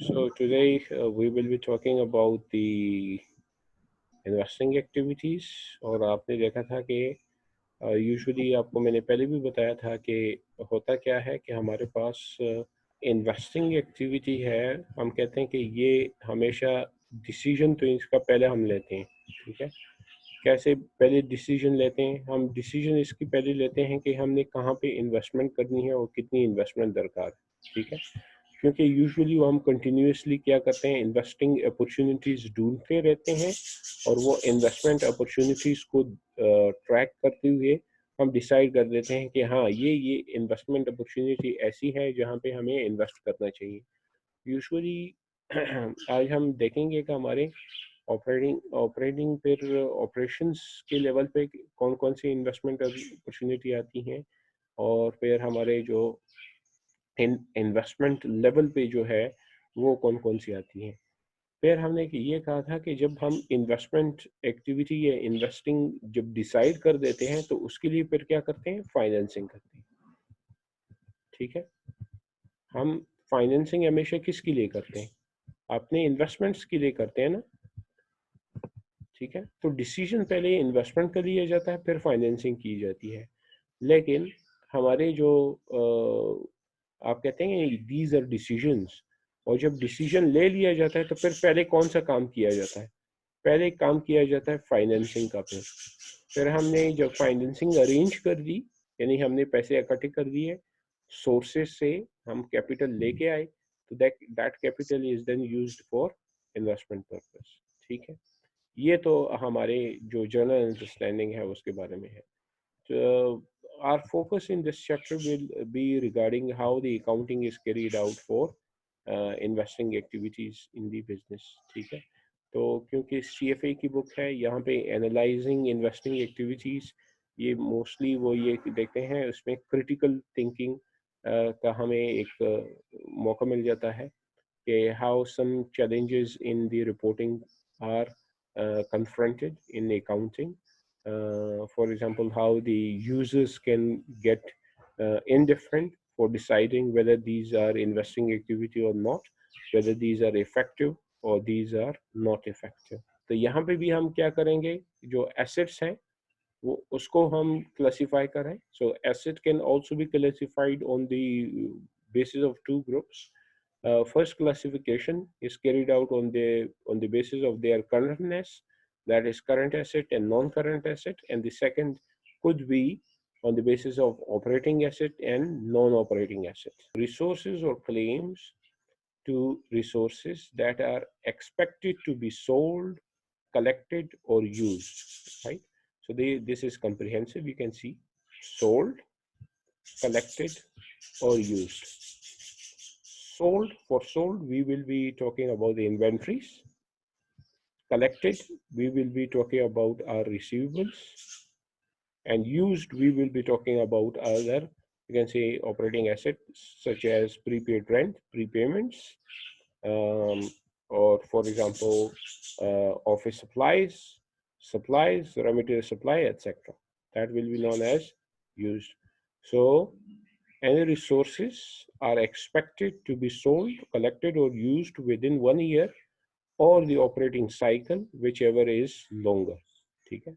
So today we will be talking about the investing activities। और आपने देखा था कि यूजुअली आपको मैंने पहले भी बताया था कि होता क्या है कि हमारे पास इन्वेस्टिंग एक्टिविटी है। हम कहते हैं कि ये हमेशा डिसीजन तो इसका पहले हम लेते हैं, ठीक है। कैसे पहले डिसीजन लेते हैं हम? डिसीजन इसकी पहले लेते हैं कि हमने कहाँ पे इन्वेस्टमेंट करनी है और कितनी इन्वेस्टमेंट दरकार है, ठीक है। क्योंकि यूजुअली वो हम कंटिन्यूसली क्या करते हैं, इन्वेस्टिंग अपॉर्चुनिटीज ढूंढते रहते हैं और वो इन्वेस्टमेंट अपॉर्चुनिटीज को ट्रैक करते हुए हम डिसाइड कर देते हैं कि हाँ ये इन्वेस्टमेंट अपॉर्चुनिटी ऐसी है जहाँ पे हमें इन्वेस्ट करना चाहिए। यूजुअली आज हम देखेंगे कि हमारे ऑपरेटिंग ऑपरेटिंग फिर ऑपरेशंस के लेवल पे कौन कौन सी इन्वेस्टमेंट अपॉर्चुनिटी आती हैं, और फिर हमारे जो इन्वेस्टमेंट लेवल पे जो है वो कौन कौन सी आती हैं। फिर हमने ये कहा था कि जब हम इन्वेस्टमेंट एक्टिविटी या इन्वेस्टिंग जब डिसाइड कर देते हैं तो उसके लिए फिर क्या करते हैं, फाइनेंसिंग करते हैं, ठीक है। हम फाइनेंसिंग हमेशा किसके लिए करते हैं? अपने इन्वेस्टमेंट्स के लिए करते हैं ना, ठीक है। तो डिसीजन पहले इन्वेस्टमेंट का लिया जाता है, फिर फाइनेंसिंग की जाती है। लेकिन हमारे जो आप कहते हैं दीज आर डिसीजंस, और जब डिसीजन ले लिया जाता है तो फिर पहले कौन सा काम किया जाता है? पहले काम किया जाता है फाइनेंसिंग का। फिर हमने जब फाइनेंसिंग अरेंज कर दी, यानी हमने पैसे इकट्ठे कर दिए सोर्सेस से, हम कैपिटल लेके आए, तो that capital is then used for investment purpose, ठीक है। ये तो हमारे जो जनरल अंडरस्टैंडिंग है उसके बारे में है। So, our focus in this chapter will be regarding how the accounting is carried out for investing activities in the business, ठीक है। तो क्योंकि CFA की बुक है, यहाँ पे एनालाइजिंग इन्वेस्टिंग एक्टिविटीज, ये मोस्टली वो ये देखते हैं, उसमें क्रिटिकल थिंकिंग का हमें एक मौका मिल जाता है कि how some challenges in the reporting are confronted in accounting. For example, how the users can get indifferent for deciding whether these are investing activity or not, whether these are effective or these are not effective. तो यहाँ पे भी हम क्या करेंगे, जो assets हैं वो उसको हम क्लासिफाई करें। So asset can also be classified on the basis of two groups. First classification is carried out on the basis of their currentness, that is current asset and non-current asset, and the second could be on the basis of operating asset and non-operating asset. Resources or claims to resources that are expected to be sold, collected, or used, right? So this is comprehensive. You can see sold, collected, or used. Sold, for sold, we will be talking about the inventories. Collected, we will be talking about our receivables. And used, we will be talking about other, you can say, operating assets such as prepaid rent, prepayments, or for example, office supplies, raw material supply, etc. That will be known as used. So any resources are expected to be sold, collected, or used within 1 year or the operating cycle, whichever is longer, ठीक है।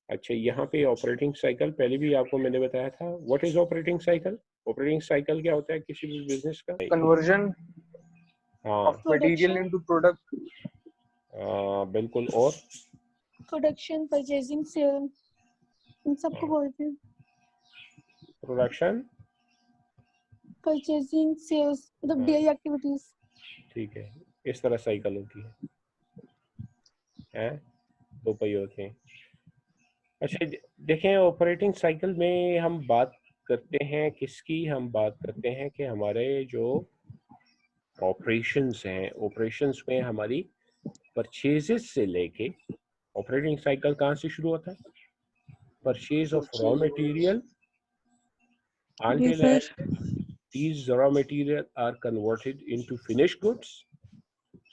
अच्छा, यहाँ पे operating cycle पहले भी आपको मैंने बताया था। What is operating cycle? Operating cycle क्या होता है किसी भी बिजनेस का? conversion हाँ of material into product. बिल्कुल। और प्रोडक्शन, परचेजिंग, सेल, इन सबको बोलते हैं। प्रोडक्शन, परचेजिंग, सेल्स, मतलब डेली एक्टिविटीज, ठीक है। इस तरह साइकिल होती है, दो पहिए होते हैं। अच्छा, देखें ऑपरेटिंग साइकिल में हम बात करते हैं किसकी? हम बात करते हैं कि हमारे जो ऑपरेशंस हैं, ऑपरेशंस में हमारी परचेजेस से लेके, ऑपरेटिंग साइकिल कहाँ से शुरू होता है? Purchase of raw material until these raw material are converted into finished goods,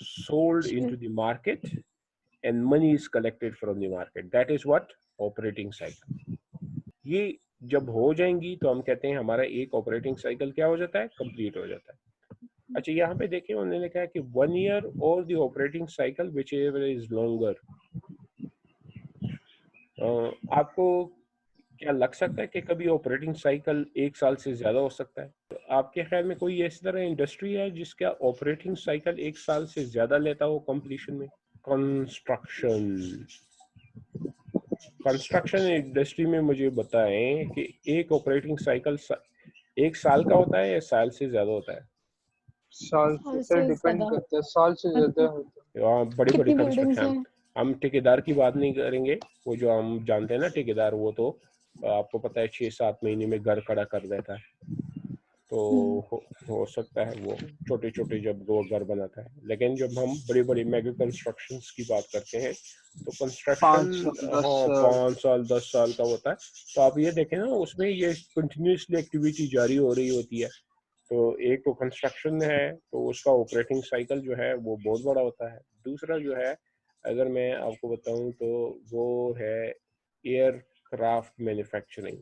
sold into the market, and money is collected from the market. That is what operating cycle. ये जब हो जाएंगी तो हम कहते हैं हमारा एक ऑपरेटिंग साइकिल क्या हो जाता है, कंप्लीट हो जाता है। अच्छा, यहाँ पे देखिए उन्होंने कहा कि 1 ईयर और the operating cycle which ever is longer. आपको क्या लग सकता है कि कभी ऑपरेटिंग साइकिल 1 साल से ज्यादा हो सकता है? तो आपके ख्याल में कोई इस तरह इंडस्ट्री है जिसका ऑपरेटिंग साइकिल 1 साल से ज्यादा लेता हो कंप्लीशन में? कंस्ट्रक्शन। कंस्ट्रक्शन इंडस्ट्री में मुझे बताएं कि एक ऑपरेटिंग साइकिल 1 साल का होता है या साल से ज्यादा होता है? साल से और फिर से डिपेंड ज्यादा। करता है, साल से ज्यादा होता वहाँ बड़ी बड़ी कितनी बिल्डिंग्स कंस्ट्रक्शन, हैं? हम ठेकेदार की बात नहीं करेंगे। वो जो हम जानते हैं ना ठेकेदार, वो तो आपको पता है 6-7 महीने में घर खड़ा कर देता है। तो हम्म। हो सकता है वो छोटे छोटे जब वो घर बनाता है, लेकिन जब हम बड़ी बड़ी मेगा कंस्ट्रक्शंस की बात करते हैं तो है। कंस्ट्रक्शन 5 10 हाँ साल। 5 साल 10 साल का होता है। तो आप ये देखें ना, उसमें ये कंटिन्यूसली एक्टिविटी जारी हो रही होती है। तो एक तो कंस्ट्रक्शन है तो उसका ऑपरेटिंग साइकिल जो है वो बहुत बड़ा होता है। दूसरा जो है, अगर मैं आपको बताऊं तो वो है एयरक्राफ्ट मैन्युफैक्चरिंग।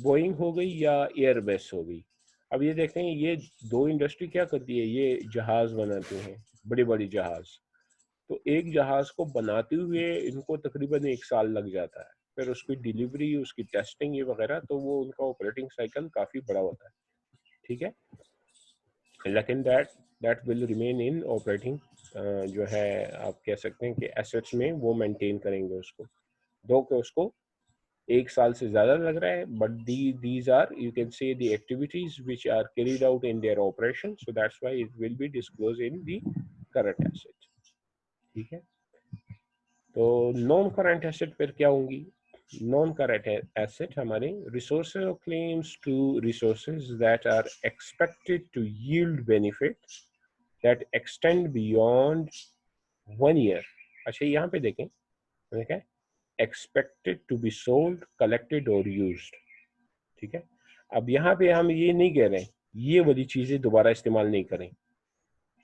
बोइंग हो गई या एयरबस हो गई। अब ये देखते हैं ये दो इंडस्ट्री क्या करती है, ये जहाज बनाते हैं, बड़ी बड़ी जहाज। तो एक जहाज को बनाते हुए इनको तकरीबन 1 साल लग जाता है। फिर उसकी डिलीवरी, उसकी टेस्टिंग ये वगैरह, तो वो उनका ऑपरेटिंग साइकिल काफी बड़ा होता है। ठीक है, लेकिन that will remain in operating. जो है आप कह सकते हैं कि एसेट्स में वो मेंटेन करेंगे उसको। दो के उसको 1 साल से ज्यादा लग रहा है, but these are you can say the activities which are carried out in their operation, so that's why it will be disclose in the current asset. ठीक है, तो नॉन करंट एसेट पर क्या होंगी? नॉन करंट एसेट हमारे resources और claims to resources that are expected to yield benefit that extend beyond 1 year. अच्छा, यहाँ पे देखें, ठीक है, expected to be sold, collected और यूज्ड। ठीक है, अब यहाँ पे हम ये नहीं कह रहे ये वाली चीजें दोबारा इस्तेमाल नहीं करें,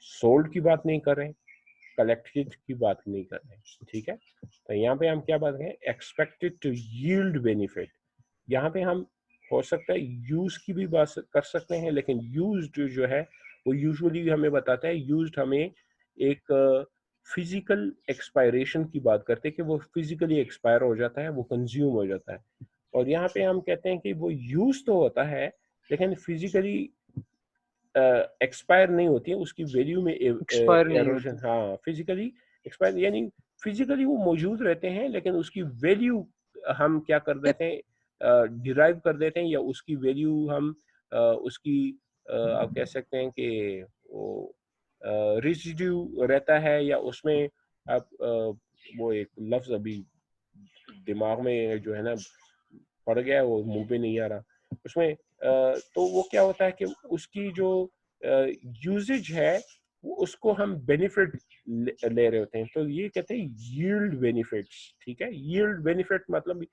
सोल्ड की बात नहीं कर रहे, कलेक्टेड की बात नहीं कर रहे। ठीक है, तो यहाँ पे हम क्या बात करें, एक्सपेक्टेड टू यील्ड बेनिफिट। यहाँ पे हम हो सकता है यूज की भी बात कर सकते हैं, लेकिन यूज्ड जो है वो यूजुअली हमें बताता है, यूज्ड हमें एक फिजिकल एक्सपायरेशन की बात करते हैं कि वो फिजिकली एक्सपायर हो जाता है, वो कंज्यूम हो जाता है। और यहाँ पे हम कहते हैं कि वो यूज तो होता है लेकिन फिजिकली एक्सपायर नहीं होती है, उसकी वैल्यू में एक्सपायर नहीं एरोजन। होती। हाँ, फिजिकली एक्सपायर यानी फिजिकली वो मौजूद रहते हैं लेकिन उसकी वैल्यू हम क्या कर देते हैं, डिराइव कर देते हैं, या उसकी वैल्यू हम उसकी आप कह सकते हैं कि वो रेसिड्यू रहता है, या उसमें आप वो एक लफ्ज अभी दिमाग में जो है ना पड़ गया है, वो मुंह पे नहीं आ रहा उसमें। तो वो क्या होता है कि उसकी जो यूजेज है वो उसको हम बेनिफिट ले रहे होते हैं, तो ये कहते हैं यील्ड बेनिफिट्स। ठीक है, यील्ड बेनिफिट मतलब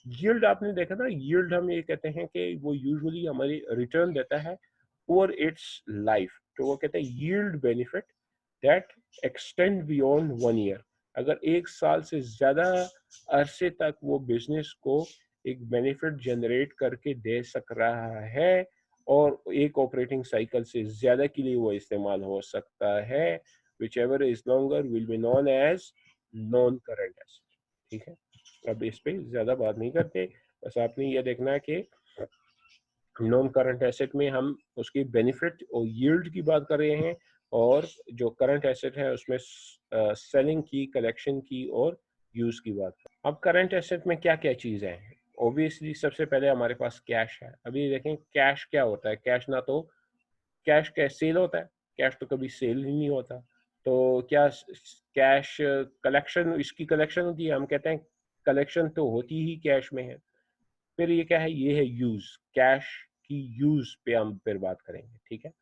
यील्ड आपने देखा ना, यील्ड हम ये कहते हैं कि वो यूजुअली हमारी रिटर्न देता है ओवर इट्स लाइफ, तो वो कहते हैं yield benefit that extend beyond 1 year. अगर 1 साल से ज्यादा अरसे तक वो बिजनेस को एक बेनिफिट जनरेट करके दे सक रहा है और एक ऑपरेटिंग साइकिल से ज्यादा के लिए वो इस्तेमाल हो सकता है, whichever is longer will be known as non current asset। ठीक है, अब इस पे ज्यादा बात नहीं करते, बस आपने ये देखना है कि नॉन करंट एसेट में हम उसकी बेनिफिट और यील्ड की बात कर रहे हैं, और जो करंट एसेट है उसमें सेलिंग की, कलेक्शन की और यूज की बात। अब करंट एसेट में क्या क्या चीज है? ऑब्वियसली सबसे पहले हमारे पास कैश है। अभी देखें कैश क्या होता है, कैश ना तो कैश कैश सेल होता है, कैश तो कभी सेल ही नहीं होता। तो क्या कैश कलेक्शन, इसकी कलेक्शन होती है, हम कहते हैं कलेक्शन तो होती ही कैश में है। फिर ये क्या है, ये है यूज, कैश की यूज पे हम फिर बात करेंगे। ठीक है,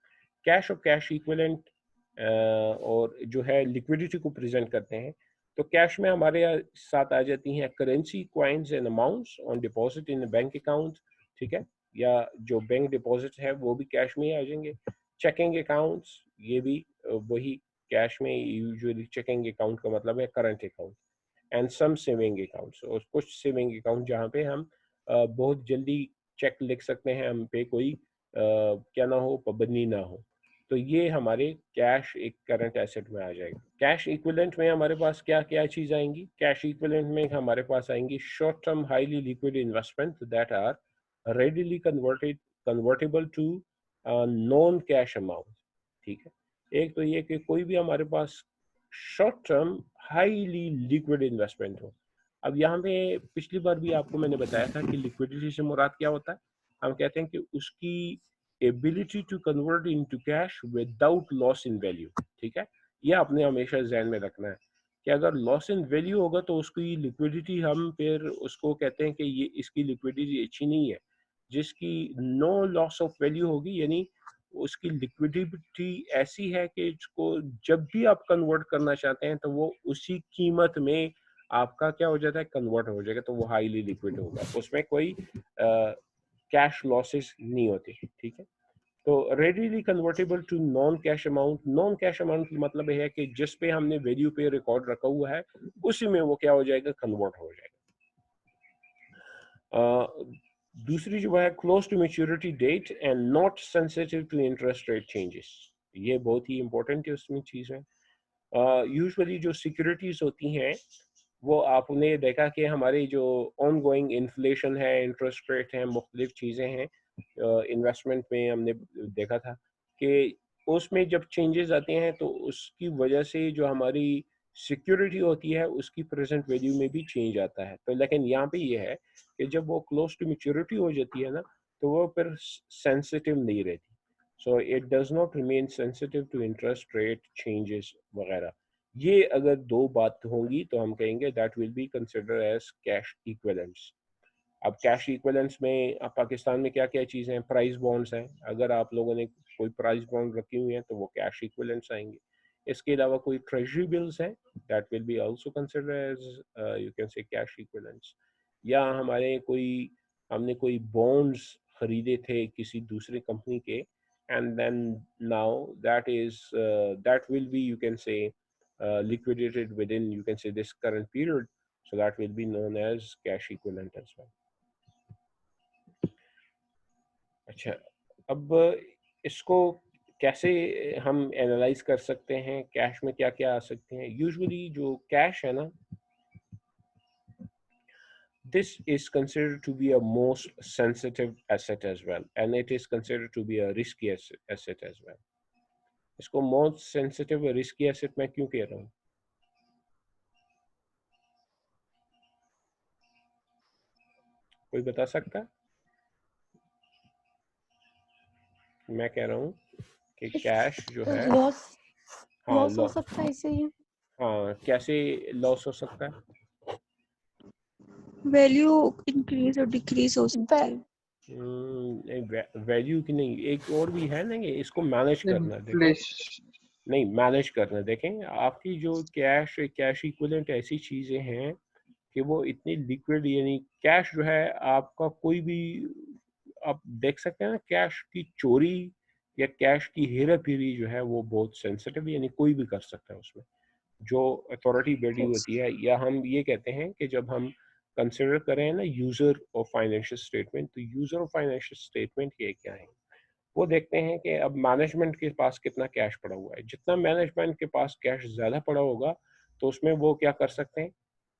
कैश और कैश इक्विवेलेंट और जो है लिक्विडिटी को प्रेजेंट करते हैं। तो कैश में हमारे साथ आ जाती हैं currency, coins and amounts on deposit in bank account. ठीक है, या जो बैंक डिपॉजिट है वो भी कैश में ही आ जाएंगे। चेकिंग अकाउंट्स, ये भी वही कैश में, यूजुअली चेकिंग अकाउंट का मतलब है current account. And some saving accounts, और कुछ सेविंग अकाउंट जहाँ पे हम बहुत जल्दी चेक लिख सकते हैं, हम पे कोई क्या ना हो, पाबंदी ना हो। तो ये हमारे कैश एक करंट एसेट में आ जाएगा। कैश इक्विवेलेंट में हमारे पास क्या क्या चीज आएंगी? कैश इक्विवेलेंट में हमारे पास आएंगी short term highly liquid investment that are readily convertible to non cash amount. ठीक है, एक तो ये कि कोई भी हमारे पास short term highly liquid investment हो। अब यहाँ पे पिछली बार भी आपको मैंने बताया था कि लिक्विडिटी से मुराद क्या होता है। हम कहते हैं कि उसकी ability to convert into cash without loss in value. ठीक है, ये आपने हमेशा ध्यान में रखना है कि अगर लॉस इन वैल्यू होगा तो उसकी लिक्विडिटी, हम फिर उसको कहते हैं कि ये इसकी लिक्विडिटी अच्छी नहीं है। जिसकी नो लॉस ऑफ वैल्यू होगी, यानी उसकी लिक्विडिटी ऐसी है कि इसको जब भी आप कन्वर्ट करना चाहते हैं तो वो उसी कीमत में आपका क्या हो जाता है, कन्वर्ट हो जाएगा, तो वो हाईली लिक्विड होगा, उसमें कोई कैश लॉसेस नहीं होते। ठीक है, तो readily convertible to non cash amount. Known cash amount मतलब है कि जिस पे हमने वैल्यू पे रिकॉर्ड रखा हुआ है उसी में वो क्या हो जाएगा, कन्वर्ट हो जाएगा। दूसरी जो है close to maturity date and not sensitive to interest rate changes. ये बहुत ही इंपॉर्टेंट है उसमें चीज है। यूजुअली जो सिक्योरिटीज होती हैं वो आपने देखा कि हमारी जो ऑन गोइंग इन्फ्लेशन है, इंटरेस्ट रेट है, मुख्तलिफ चीज़ें हैं इन्वेस्टमेंट में, हमने देखा था कि उसमें जब चेंजेस आते हैं तो उसकी वजह से जो हमारी सिक्योरिटी होती है उसकी प्रेजेंट वैल्यू में भी चेंज आता है। तो लेकिन यहाँ पे ये है कि जब वो क्लोज टू मैच्योरिटी हो जाती है ना तो वो फिर सेंसिटिव नहीं रहती। So it does not remain sensitive to interest rate changes वगैरह। ये अगर दो बात होंगी तो हम कहेंगे that will be consider as cash equivalents. अब कैश इक्विवेलेंट्स में अब पाकिस्तान में क्या क्या चीज़ें हैं, प्राइस बॉन्ड्स हैं। अगर आप लोगों ने कोई प्राइस बॉन्ड रखी हुई हैं तो वो कैश इक्विवेलेंट्स आएंगे। इसके अलावा कोई ट्रेजरी बिल्स हैं, that will be also consider as you can say cash equivalents. या हमारे कोई हमने कोई बॉन्ड्स खरीदे थे किसी दूसरी कंपनी के, and then now that will be, you can say, liquidated within, you can say, this current period, so that will be known as cash equivalent as well. अच्छा, अब इसको कैसे हम एनालाइज कर सकते हैं, कैश में क्या क्या आ सकते हैं? यूजुअली जो कैश है ना, this is considered to be a most sensitive asset as well, and it is considered to be a risky asset as well. इसको मोस्ट सेंसिटिव रिस्की एसेट मैं क्यों कह रहा हूँ? कोई बता सकता है? मैं कह रहा हूँ कि कैश जो है, लॉस हाँ लॉस हो सकता है इसीलिए। हाँ, कैसे लॉस हो सकता है? वैल्यू इंक्रीज और डिक्रीज हो सकती है। वैल्यू की नहीं, एक और भी है ना, ये इसको मैनेज करना। देखें, इन्फ्लेशन। नहीं, मैनेज करना। देखें, आपकी जो कैश इक्विवेलेंट ऐसी चीजें हैं कि वो इतनी लिक्विड, यानी कैश जो है आपका कोई भी, आप देख सकते हैं ना, कैश की चोरी या कैश की हेरा फेरी जो है वो बहुत सेंसिटिव, यानी कोई भी कर सकता है उसमें। जो अथॉरिटी बैठी होती है, या हम ये कहते हैं कि जब हम कंसिडर करें ना यूजर ऑफ फाइनेंशियल स्टेटमेंट, तो यूजर ऑफ फाइनेंशियल स्टेटमेंट ये क्या है, वो देखते हैं कि अब मैनेजमेंट के पास कितना कैश पड़ा हुआ है। जितना मैनेजमेंट के पास कैश ज्यादा पड़ा होगा तो उसमें वो क्या कर सकते हैं,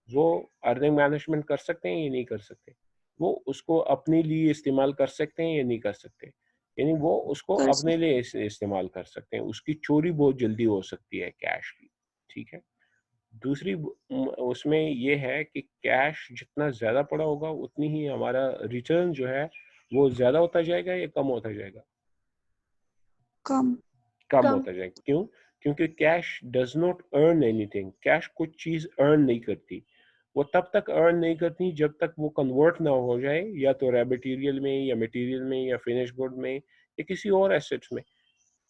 वो अर्निंग मैनेजमेंट कर सकते हैं या नहीं कर सकते, वो उसको अपने लिए इस्तेमाल कर सकते हैं या नहीं कर सकते, यानी वो उसको कर अपने लिए इस्तेमाल कर सकते हैं। उसकी चोरी बहुत जल्दी हो सकती है कैश की। ठीक है, दूसरी उसमें ये है कि कैश जितना ज्यादा पड़ा होगा उतनी ही हमारा रिटर्न जो है वो ज्यादा होता जाएगा या कम होता जाएगा? कम कम कम। होता जाएगा। क्यों? क्योंकि cash does not earn anything. Cash कुछ चीज अर्न नहीं करती। वो तब तक अर्न नहीं करती जब तक वो कन्वर्ट ना हो जाए, या तो रॉ मटेरियल में, या मटेरियल में, या फिनिश गुड में, या किसी और एसेट्स में।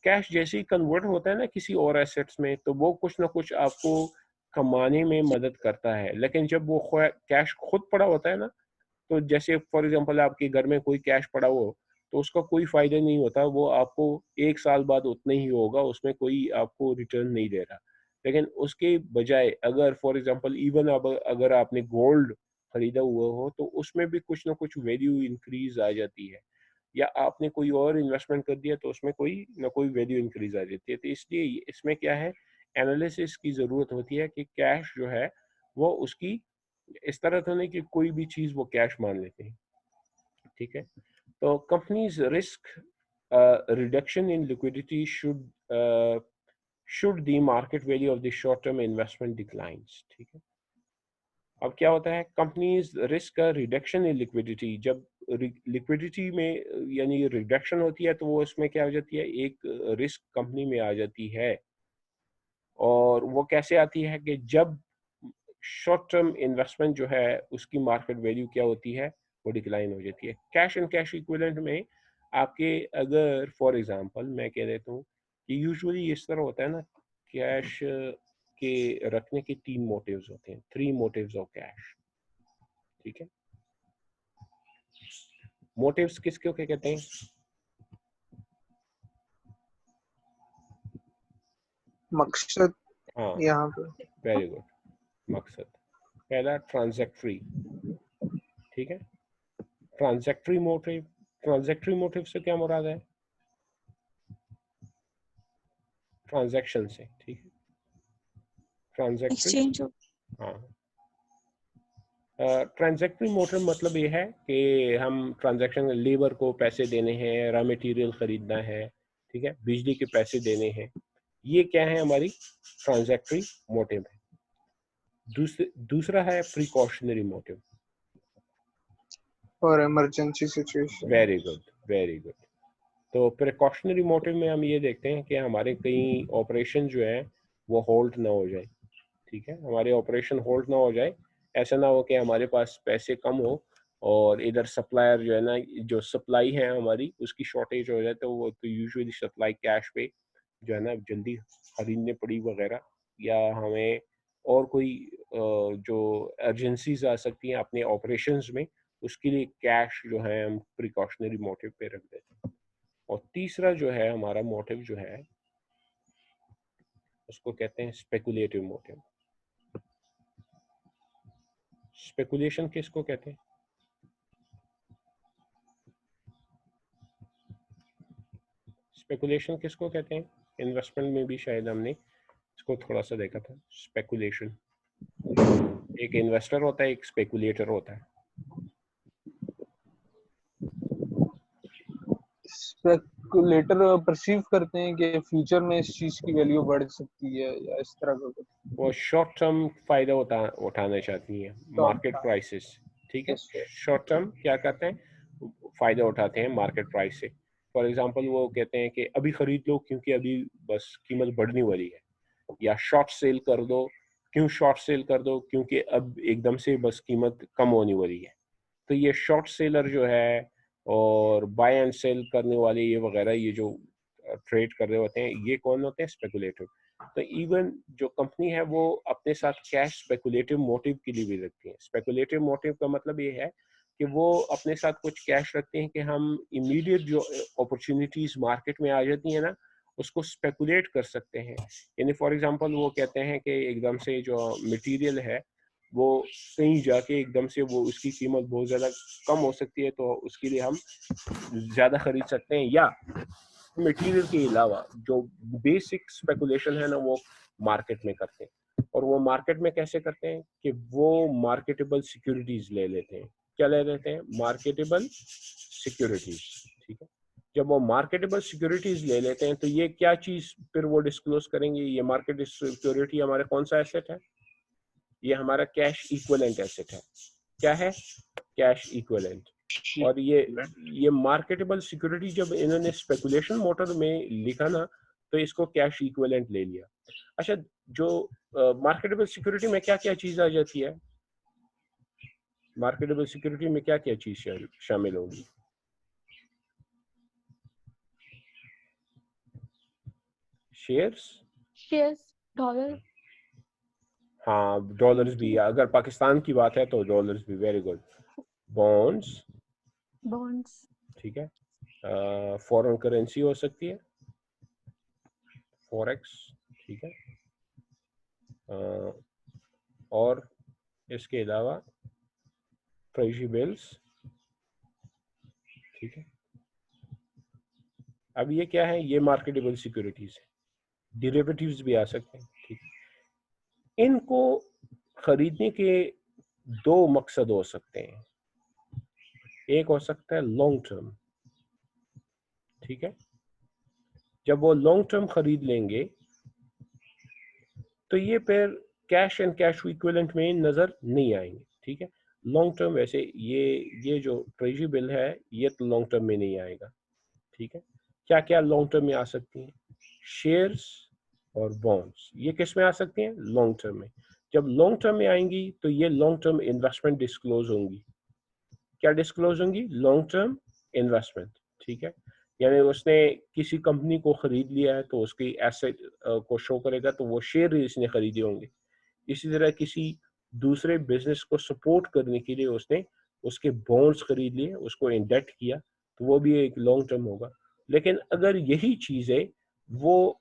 कैश जैसे ही कन्वर्ट होता है ना किसी और एसेट्स में, तो वो कुछ ना कुछ आपको कमाने में मदद करता है। लेकिन जब वो कैश खुद पड़ा होता है ना, तो जैसे फॉर एग्जांपल आपके घर में कोई कैश पड़ा हो, तो उसका कोई फायदा नहीं होता, वो आपको 1 साल बाद उतना ही होगा, उसमें कोई आपको रिटर्न नहीं दे रहा। लेकिन उसके बजाय अगर फॉर एग्जांपल इवन अब अगर आपने गोल्ड खरीदा हुआ हो तो उसमें भी कुछ ना कुछ वैल्यू इंक्रीज आ जाती है। या आपने कोई और इन्वेस्टमेंट कर दिया तो उसमें कोई ना कोई वैल्यू इंक्रीज आ जाती है। तो इसलिए इसमें क्या है, एनालिसिस की ज़रूरत होती है कि कैश जो है वो उसकी इस तरह तो नहीं कि कोई भी चीज़ वो कैश मान लेते हैं, ठीक है। तो companies risk reduction in liquidity should the market value of the short term investment declines, ठीक है। अब क्या होता है, कंपनीज रिस्क का रिडक्शन इन लिक्विडिटी, जब लिक्विडिटी में यानी रिडक्शन होती है तो वो उसमें क्या हो जाती है, एक रिस्क कंपनी में आ जाती है। और वो कैसे आती है कि जब शॉर्ट टर्म इन्वेस्टमेंट जो है उसकी मार्केट वैल्यू क्या होती है, वो डिक्लाइन हो जाती है। कैश एंड कैश इक्विवेलेंट में आपके, अगर फॉर एग्जांपल मैं कह देता हूँ कि यूजुअली इस तरह होता है ना, कैश के रखने के 3 मोटिव्स होते हैं, 3 मोटिव्स ऑफ कैश, ठीक है। मोटिव्स किसको क्या कहते हैं? मकसद हाँ, यहाँ पे वेरी गुड, मकसद। पहला ट्रांजैक्टरी, ठीक है। ट्रांजैक्टरी मोटिव, ट्रांजैक्टरी मोटिव से क्या मुराद है? ट्रांजैक्शन से, ठीक है। ट्रांजैक्टरी, exchange of हाँ। ट्रांजैक्टरी मोटिव मतलब ये है कि हम ट्रांजैक्शन, लेबर को पैसे देने हैं, रॉ मटेरियल खरीदना है, ठीक है, बिजली के पैसे देने हैं, ये क्या है, हमारी ट्रांजैक्टरी मोटिव है। दूसरा है प्रिकॉशनरी मोटिव। और emergency situation. Very good, very good. तो प्रिकॉशनरी मोटिव में हम ये देखते हैं कि हमारे कई ऑपरेशन जो है वो होल्ड ना हो जाए, ठीक है, हमारे ऑपरेशन होल्ड ना हो जाए। ऐसा ना हो कि हमारे पास पैसे कम हो और इधर सप्लायर जो है ना, जो सप्लाई है हमारी उसकी शॉर्टेज हो जाए, तो वो तो यूजुअली सप्लाई कैश पे जो है ना जल्दी खरीदने पड़ी वगैरह, या हमें और कोई जो अर्जेंसीज आ सकती हैं अपने ऑपरेशंस में, उसके लिए कैश जो है हम प्रिकॉशनरी मोटिव पे रख देते हैं। और तीसरा जो है हमारा मोटिव जो है उसको कहते हैं स्पेकुलेटिव मोटिव। स्पेकुलेशन किसको कहते हैं? स्पेकुलेशन किसको कहते हैं? इन्वेस्टमेंट में भी शायद हमने इसको थोड़ा सा देखा था, स्पेकुलेशन। एक इन्वेस्टर होता है, एक स्पेकुलेटर होता है। स्पेकुलेटर परसीव करते हैं कि फ्यूचर में इस चीज की वैल्यू बढ़ सकती है या इस तरह का कुछ। वो शॉर्ट टर्म फायदा उठाना चाहती हैं, मार्केट प्राइसेस, ठीक है। शॉर्ट टर्म क्या करते हैं, फायदा उठाते हैं मार्केट प्राइस से। फॉर एग्जांपल वो कहते हैं कि अभी खरीद लो क्योंकि अभी बस कीमत बढ़ने वाली है, या शॉर्ट सेल कर दो। क्यों शॉर्ट सेल कर दो? क्योंकि अब एकदम से बस कीमत कम होने वाली है। तो ये शॉर्ट सेलर जो है और बाय एंड सेल करने वाले ये वगैरह, ये जो ट्रेड कर रहे होते हैं, ये कौन होते हैं? स्पेकुलेटिव। तो इवन जो कंपनी है वो अपने साथ कैश स्पेकुलेटिव मोटिव के लिए भी रखती है। स्पेकुलेटिव मोटिव का मतलब ये है कि वो अपने साथ कुछ कैश रखते हैं कि हम इमीडिएट जो अपॉर्चुनिटीज मार्केट में आ जाती है ना, उसको स्पेकुलेट कर सकते हैं। यानी फॉर एग्जांपल वो कहते हैं कि एकदम से जो मटेरियल है वो कहीं जाके एकदम से वो उसकी कीमत बहुत ज़्यादा कम हो सकती है, तो उसके लिए हम ज़्यादा खरीद सकते हैं। या मटेरियल के अलावा जो बेसिक स्पेकुलेशन है ना, वो मार्केट में करते हैं। और वो मार्केट में कैसे करते हैं कि वो मार्केटेबल सिक्योरिटीज ले लेते हैं। क्या ले लेते हैं? मार्केटेबल सिक्योरिटीज, ठीक है। जब वो मार्केटेबल सिक्योरिटीज ले लेते हैं तो ये क्या चीज फिर वो डिस्क्लोज करेंगे? ये मार्केट सिक्योरिटी हमारा कौन सा एसेट है? ये हमारा कैश इक्विवेलेंट एसेट है। क्या है? Cash equivalent. और ये मार्केटेबल सिक्योरिटी जब इन्होंने स्पेकुलेशन मोटर में लिखा ना, तो इसको कैश इक्विवेलेंट ले लिया। अच्छा, जो मार्केटेबल सिक्योरिटी में क्या क्या चीज आ जाती है? मार्केटेबल सिक्योरिटी में क्या क्या चीज शामिल होगी? शेयर्स, शेयर्स, डॉलर, हाँ डॉलर्स भी, अगर पाकिस्तान की बात है तो डॉलर्स भी, वेरी गुड। बॉन्ड्स, बॉन्ड्स, ठीक है। फॉरेन करेंसी हो सकती है, फॉरेक्स, ठीक है। और इसके अलावा ट्रेजरी बिल्स, ठीक है। अब ये क्या है, ये मार्केटेबल सिक्योरिटीज है, डेरिवेटिव्स भी आ सकते हैं, ठीक है। इनको खरीदने के दो मकसद हो सकते हैं, एक हो सकता है लॉन्ग टर्म, ठीक है। जब वो लॉन्ग टर्म खरीद लेंगे तो ये फिर कैश एंड कैश इक्विवेलेंट में नजर नहीं आएंगे, ठीक है। लॉन्ग टर्म वैसे ये जो ट्रेजरी बिल है ये तो लॉन्ग टर्म में नहीं आएगा, ठीक है। क्या क्या लॉन्ग टर्म में आ सकती हैं, शेयर्स और बॉन्ड्स, ये किस में आ सकती हैं, लॉन्ग टर्म में। जब लॉन्ग टर्म में आएंगी तो ये लॉन्ग टर्म इन्वेस्टमेंट डिस्क्लोज होंगी। क्या डिस्क्लोज होंगी, लॉन्ग टर्म इन्वेस्टमेंट, ठीक है। यानी उसने किसी कंपनी को खरीद लिया है तो उसकी एसेट को शो करेगा, तो वो शेयर इसने खरीदे होंगे। इसी तरह किसी दूसरे बिजनेस को सपोर्ट करने के लिए उसने उसके बॉन्ड्स खरीद लिए, उसको इंडेट किया, तो वो भी एक लॉन्ग टर्म होगा। लेकिन अगर यही चीजें वो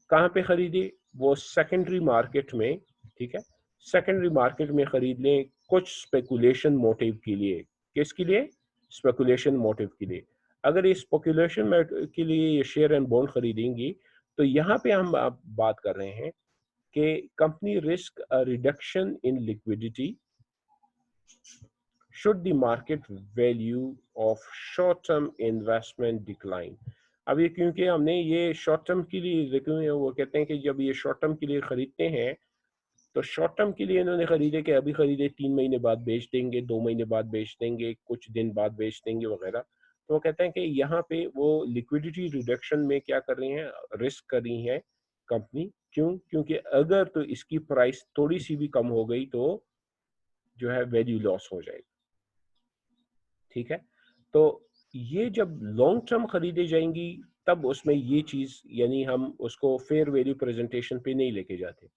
कहाँ पे खरीदे, वो सेकेंडरी मार्केट में, ठीक है, सेकेंडरी मार्केट में खरीद लें कुछ स्पेकुलेशन मोटिव के लिए। किसके लिए, स्पेकुलेशन मोटिव के लिए। अगर ये स्पेकुलेशन के लिए ये शेयर एंड बॉन्ड खरीदेंगी तो यहाँ पे हम आप बात कर रहे हैं कि company risk a reduction in liquidity should the market value of short term investment decline। अब ये क्योंकि हमने ये शॉर्ट टर्म के लिए, लेकिन वो कहते हैं कि जब ये शॉर्ट टर्म के लिए खरीदते हैं तो शॉर्ट टर्म के लिए इन्होंने खरीदे कि अभी खरीदे 3 महीने बाद बेच देंगे, 2 महीने बाद बेच देंगे, कुछ दिन बाद बेच देंगे वगैरह। तो वो कहते हैं कि यहाँ पे वो लिक्विडिटी रिडक्शन में क्या कर रही हैं, रिस्क कर रही है कंपनी। क्यों, क्योंकि अगर तो इसकी प्राइस थोड़ी सी भी कम हो गई तो जो है वैल्यू लॉस हो जाएगी, ठीक है। तो ये जब लॉन्ग टर्म खरीदे जाएंगी तब उसमें ये चीज, यानी हम उसको फेयर वैल्यू प्रेजेंटेशन पे नहीं लेके जाते,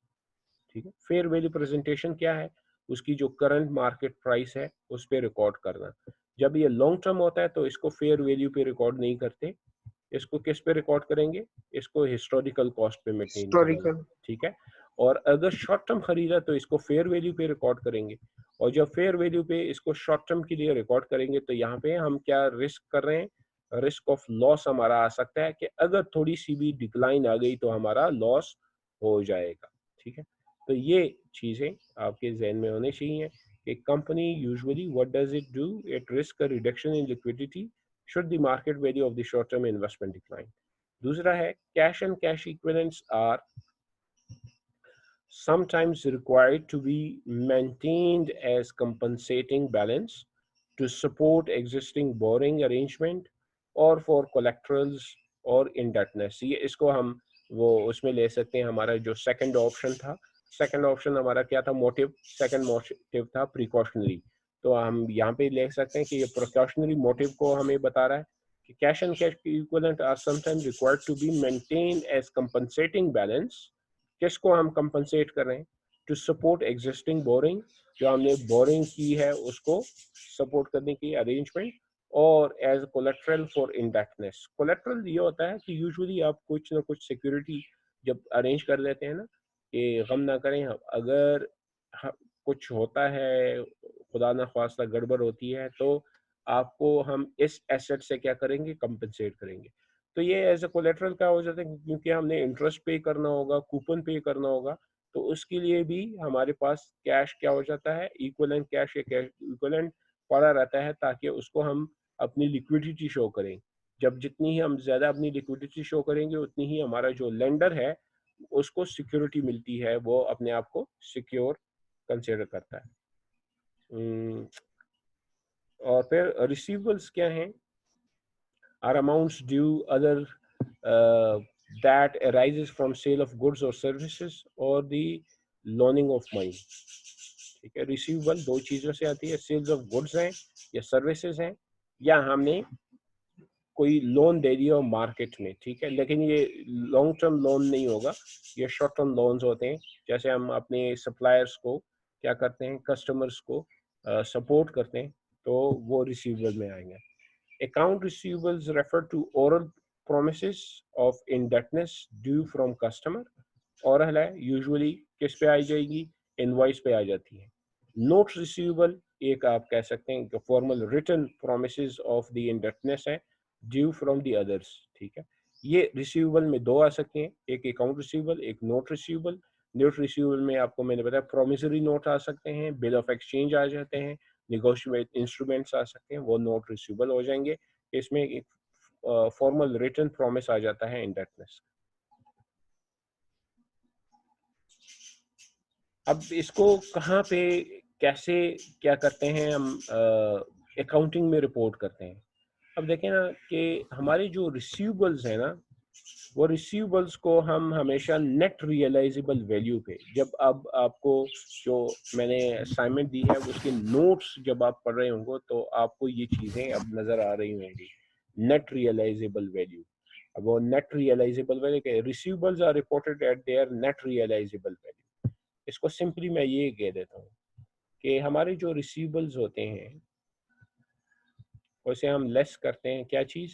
ठीक है। फेयर वैल्यू प्रेजेंटेशन क्या है, उसकी जो करंट मार्केट प्राइस है उस पर रिकॉर्ड करना। जब ये लॉन्ग टर्म होता है तो इसको फेयर वैल्यू पे रिकॉर्ड नहीं करते, इसको किस पे रिकॉर्ड करेंगे, इसको हिस्टोरिकल कॉस्ट पे मेंटेन करेंगे, हिस्टोरिकल। ठीक है। और अगर शॉर्ट टर्म खरीदा तो इसको फेयर वैल्यू पे रिकॉर्ड करेंगे। और जब फेयर वैल्यू पे इसको शॉर्ट टर्म के लिए रिकॉर्ड करेंगे तो यहाँ पे हम क्या रिस्क कर रहे हैं, रिस्क ऑफ लॉस हमारा आ सकता है कि अगर थोड़ी सी भी डिक्लाइन आ गई तो हमारा लॉस हो जाएगा, ठीक है। तो ये चीजें आपके जहन में होनी चाहिए कि company usually what does it do, it risk a reduction in liquidity should the market value of the short term investment decline। दूसरा है cash and cash equivalents are sometimes required to be maintained as compensating balance to support existing borrowing arrangement or for collaterals or indebtedness। ये इसको हम वो उसमें ले सकते हैं, हमारा जो सेकंड ऑप्शन था, सेकंड ऑप्शन हमारा क्या था, मोटिव, सेकंड मोटिव था प्रिकॉशनरी। तो हम यहाँ पे ले सकते हैं कि ये प्रिकॉशनरी मोटिव को हमें बता रहा है कि cash and cash equivalent are sometimes required to be maintain as compensating balance. किसको हम कंपनसेट कर रहे हैं, टू सपोर्ट एग्जिस्टिंग बोरिंग, जो हमने बोरिंग की है उसको सपोर्ट करने की अरेंजमेंट, और एज कोलेट्रल फॉर इंडेक्टनेस। कोलेट्रल ये होता है कि यूजुअली आप कुछ ना कुछ सिक्योरिटी जब अरेंज कर लेते हैं ना, कि गम ना करें अगर कुछ होता है, खुदा ना ख्वास्ता गड़बड़ होती है, तो आपको हम इस एसेट से क्या करेंगे, कंपनसेट करेंगे। तो ये एज ए कोलेट्रल क्या हो जाता है, क्योंकि हमने इंटरेस्ट पे करना होगा, कूपन पे करना होगा, तो उसके लिए भी हमारे पास कैश क्या हो जाता है, इक्विवेलेंट कैश या कैश इक्विवेलेंट पड़ा रहता है, ताकि उसको हम अपनी लिक्विडिटी शो करें। जब जितनी ही हम ज्यादा अपनी लिक्विडिटी शो करेंगे उतनी ही हमारा जो लेंडर है उसको सिक्योरिटी मिलती है, वो अपने आप को सिक्योर कंसिडर करता है। और फिर रिसीवेबल्स क्या हैं, are amounts due other that arises from sale of goods or services or the loaning of money, ठीक है। रिसीवेबल दो चीजों से आती है, सेल्स ऑफ गुड्स हैं या सर्विसेज हैं, या हमने कोई लोन दे दिया हो मार्केट में, ठीक है। लेकिन ये लॉन्ग टर्म लोन नहीं होगा, ये शॉर्ट टर्म लोन्स होते हैं। जैसे हम अपने सप्लायर्स को क्या करते हैं, कस्टमर्स को सपोर्ट करते हैं, तो वो रिसीवेबल में आएंगे। Account receivables refer to oral promises of indebtedness due from customer। oral है, यूजुअली किस पे आ जाएगी, इनवॉइस पे आ जाती है। नोट्स रिसीवेबल एक आप कह सकते हैं formal written promises of the indebtedness है, ड्यू फ्रॉम द अदर्स, ठीक है। ये रिसीवेबल में दो आ सकते हैं, एक अकाउंट रिसीवेबल, एक नोट रिसीवेबल। नोट रिसीवेबल में आपको मैंने बताया प्रोमिसरी नोट आ सकते हैं, बिल ऑफ एक्सचेंज आ जाते हैं, निगोशिएट इंस्ट्रूमेंट्स आ सकते हैं, वो नोट रिसीवेबल हो जाएंगे। इसमें एक फॉर्मल रिटन प्रॉमिस आ जाता है इंडेटनेस। अब इसको कहाँ पे कैसे क्या करते हैं हम अकाउंटिंग में रिपोर्ट करते हैं। अब देखें ना कि हमारे जो रिसीवेबल्स हैं ना, वो रिसीवेबल्स को हम हमेशा नेट रियलाइजेबल वैल्यू पे, जब अब आपको जो मैंने असाइनमेंट दी है उसके नोट्स जब आप पढ़ रहे होंगे तो आपको ये चीज़ें अब नज़र आ रही होंगी, नेट रियलाइजेबल वैल्यू। अब वो नेट रियलाइजेबल वैल्यू के receivables are reported at their net realisable value. इसको सिंपली मैं ये कह देता हूँ कि हमारे जो रिसीवेबल्स होते हैं उसे हम लेस करते हैं क्या चीज़,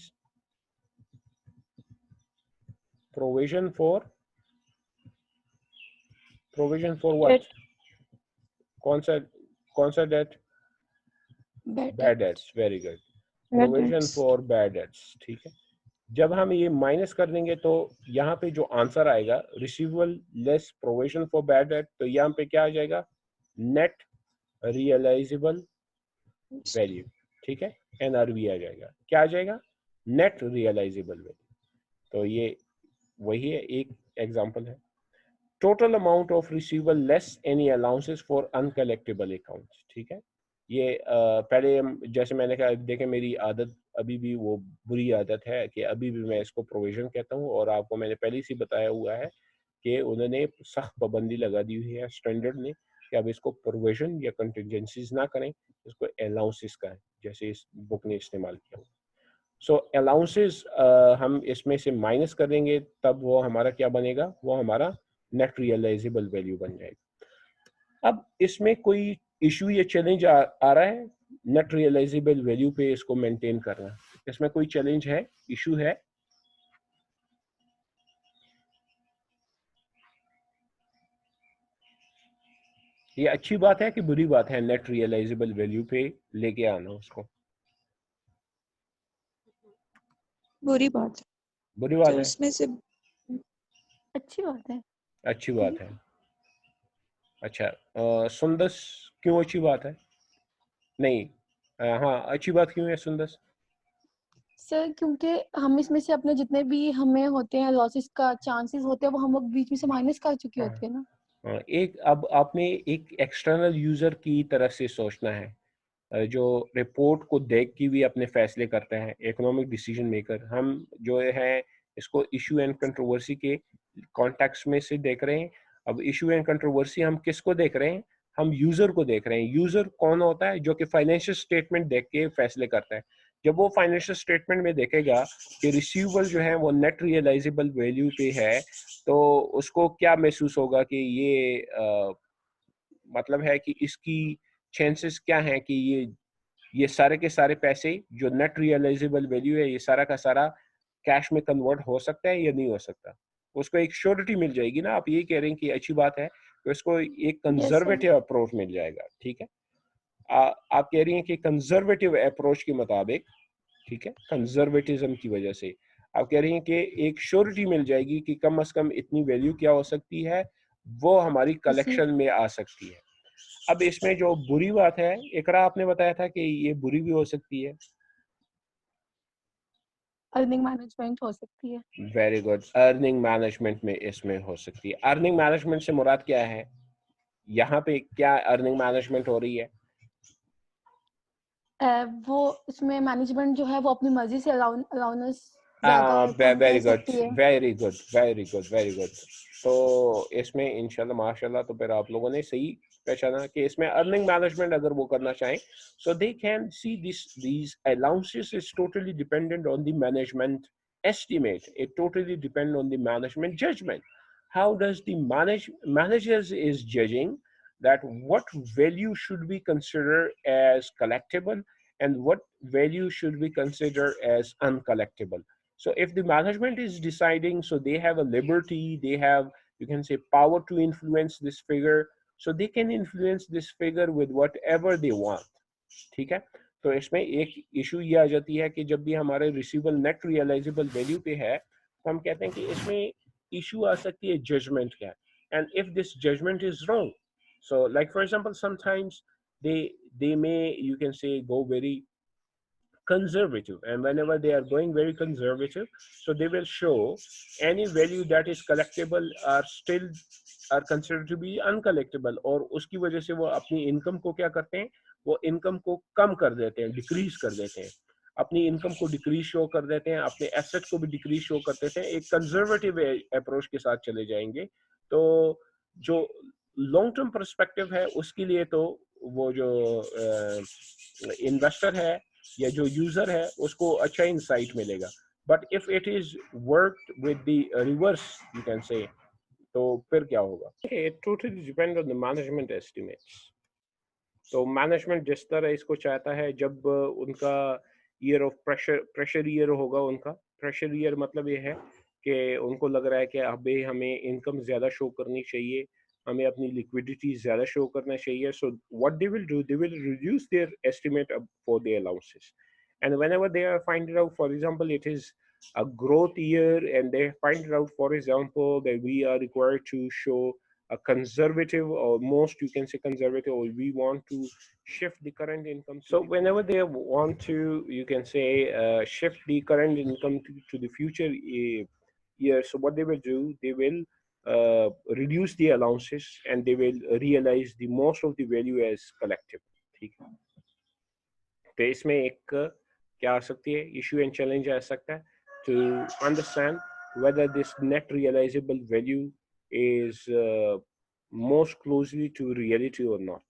प्रोविजन फॉर व्हाट, कौन सा debt, bad debts, very good, provision for bad debts. ठीक है, जब हम ये माइनस कर देंगे तो यहाँ पे जो आंसर आएगा receivable less provision for bad debt, तो यहाँ पे क्या आ जाएगा, नेट रियलाइजेबल वैल्यू। ठीक है, एनआरवी आ जाएगा, क्या आ जाएगा, नेट रियलाइजेबल वैल्यू। तो ये वही है, एक एग्जांपल है। Total amount of receivable less any allowances for uncollectible accounts. ठीक है, ये पहले हम जैसे मैंने कहा, देखें मेरी आदत अभी भी वो बुरी आदत है कि अभी भी मैं इसको प्रोविजन कहता हूँ, और आपको मैंने पहले से बताया हुआ है कि उन्होंने सख्त पाबंदी लगा दी हुई है स्टैंडर्ड ने कि अब इसको प्रोविजन या कंटिजेंसीज ना करें, इसको अलाउंसेस का है, जैसे इस बुक ने इस्तेमाल किया। सो अलाउंसेस हम इसमें से माइनस करेंगे तब वो हमारा क्या बनेगा, वो हमारा नेट रियलाइजेबल वैल्यू बन जाएगा। अब इसमें कोई इशू या चैलेंज आ रहा है नेट रियलाइजेबल वैल्यू पे इसको मेंटेन करना, इसमें कोई चैलेंज है, इशू है? ये अच्छी बात है कि बुरी बात है नेट रियलाइजेबल वैल्यू पे लेके आना उसको? बुरी बात है। बुरी बात तो है, उसमें से अच्छी बात है। अच्छी बात है। अच्छा, सुंदस क्यों अच्छी बात है? नहीं, हाँ अच्छी बात क्यों है सुंदस? सर क्योंकि हम इसमें से अपने जितने भी हमें होते हैं लॉसेस का चांसेस होते हैं वो हम लोग बीच में से माइनस कर चुके होते हैं ना। एक अब आपने एक एक्सटर्नल यूजर की तरफ से सोचना है, जो रिपोर्ट को देख के भी अपने फैसले करते हैं, इकोनॉमिक डिसीजन मेकर। हम जो है इसको इशू एंड कंट्रोवर्सी के कॉन्टेक्स्ट में से देख रहे हैं। अब इशू एंड कंट्रोवर्सी हम किसको देख रहे हैं, हम यूजर को देख रहे हैं। यूजर कौन होता है, जो कि फाइनेंशियल स्टेटमेंट देख के फैसले करता है। जब वो फाइनेंशियल स्टेटमेंट में देखेगा कि रिसीवेबल जो है वो नेट रियलाइजेबल वैल्यू पे है, तो उसको क्या महसूस होगा कि ये मतलब है कि इसकी चांसेस क्या हैं कि ये सारे के सारे पैसे जो नेट रियलाइजेबल वैल्यू है, ये सारा का सारा कैश में कन्वर्ट हो सकता है या नहीं हो सकता। उसको एक श्योरिटी मिल जाएगी ना, आप ये कह रहे हैं कि अच्छी बात है, तो इसको एक यस सर। कंजर्वेटिव अप्रोच मिल जाएगा। ठीक है, आप कह रही हैं कि कंजर्वेटिव अप्रोच के मुताबिक, ठीक है, कंजर्वेटिज्म की वजह से आप कह रही हैं कि एक श्योरिटी मिल जाएगी कि कम से कम इतनी वैल्यू क्या हो सकती है, वो हमारी जी, कलेक्शन में आ सकती है। अब इसमें जो बुरी बात है, इकरा आपने बताया था कि ये बुरी भी हो सकती है। अर्निंग मैनेजमेंट हो सकती है। वेरी गुड, अर्निंग मैनेजमेंट में इसमें हो सकती है। अर्निंग मैनेजमेंट से मुराद क्या है, यहाँ पे क्या अर्निंग मैनेजमेंट हो रही है? वो इसमें मैनेजमेंट जो है वो अपनी मर्जी से अलाउंस ज्यादा कम कर वेरी गुड, सकती है। Very good, very good, very good. तो इसमें इंशाल्लाह माशाल्लाह, तो फिर आप लोगों ने सही पहचाना कि इसमें अर्निंग मैनेजमेंट अगर वो करना चाहें, so they can see these allowances is totally dependent on the management estimate. It totally depend on the management judgment. How does the managers is judging that what value should be considered as collectible and what value should be considered as uncollectible? So if the management is deciding, so they have a liberty, they have, you can say, power to influence this figure, so they can influence this figure with whatever they want. ठीक है, तो इसमें एक issue ये आ जाती है कि जब भी हमारे रिसीवेबल नेट रियलाइजेबल वैल्यू पे है, तो हम कहते हैं कि इसमें इशू आ सकती है जजमेंट का, and if this judgement is wrong, so like for example sometimes they may, you can say, go very conservative, and whenever they are going very conservative, so they will show any value that is collectible are still are considered to be uncollectible, और उसकी वजह से वो अपनी income को क्या करते हैं, वो इनकम को कम कर देते हैं, डिक्रीज कर देते हैं, अपनी इनकम को डिक्रीज शो कर देते हैं, अपने एसेट को भी डिक्रीज शो कर देते हैं, एक कंजर्वेटिव अप्रोच के साथ चले जाएंगे। तो जो लॉन्ग टर्म पर्सपेक्टिव है उसके लिए तो वो जो इन्वेस्टर है या जो यूजर है उसको अच्छा इंसाइट मिलेगा, but if it is work with the reverse you can से, तो फिर क्या होगा? It totally depend on the management estimates. तो मैनेजमेंट जिस तरह इसको चाहता है, जब उनका ईयर ऑफ प्रेशर ईयर होगा, उनका प्रेशर ईयर मतलब ये है कि उनको लग रहा है कि अभी हमें इनकम ज़्यादा शो करनी चाहिए, हमें अपनी लिक्विडिटी ज़्यादा शो करना चाहिए, so what they will do, they will reduce their estimate for their allowances, and whenever they are find out, for example it is a growth year and they find it out, for example, that we are required to show a conservative, or most you can say conservative, or we want to shift the current income. So whenever they want to, you can say, shift the current income to the future year, so what they will do, they will reduce the allowances and they will realize the most of the value as collective. ठीक है, तो इसमें एक क्या आ सकती है, issue and challenge आ सकता है to understand whether this net realizable value is most closely to reality or not.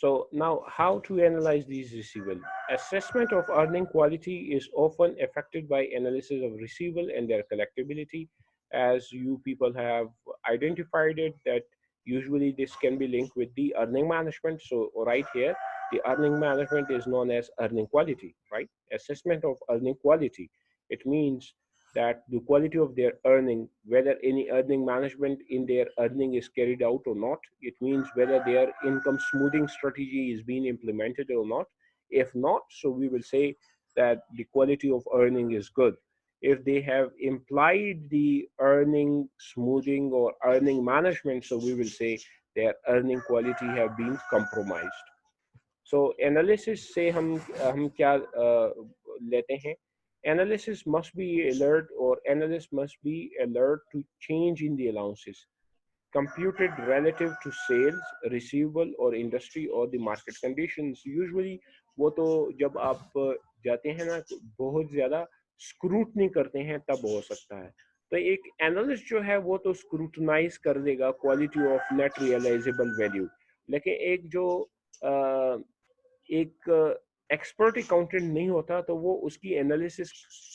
So now, how to analyze these receivables? Assessment of earning quality is often affected by analysis of receivable and their collectibility. As you people have identified it, that usually this can be linked with the earning management. So right here, the earning management is known as earning quality, right? Assessment of earning quality. It means that the quality of their earning, whether any earning management in their earning is carried out or not. It means whether their income smoothing strategy is being implemented or not. If not, so we will say that the quality of earning is good. If they have implied the earning smoothing or earning management, so we will say their earning quality have been compromised. So analysis से हम क्या लेते हैं? Analysis must be alert, or analyst must be alert to change in the allowances computed relative to sales, receivable, or industry or the market conditions. Usually वो तो जब आप जाते हैं ना, बहुत ज़्यादा स्क्रूटनी करते हैं तब हो सकता है। तो एक एनालिस्ट जो है वो तो स्क्रूटनाइज कर देगा quality of net realisable value, लेकिन एक जो एक एक्सपर्ट अकाउंटेंट नहीं होता तो वो उसकी एनालिसिस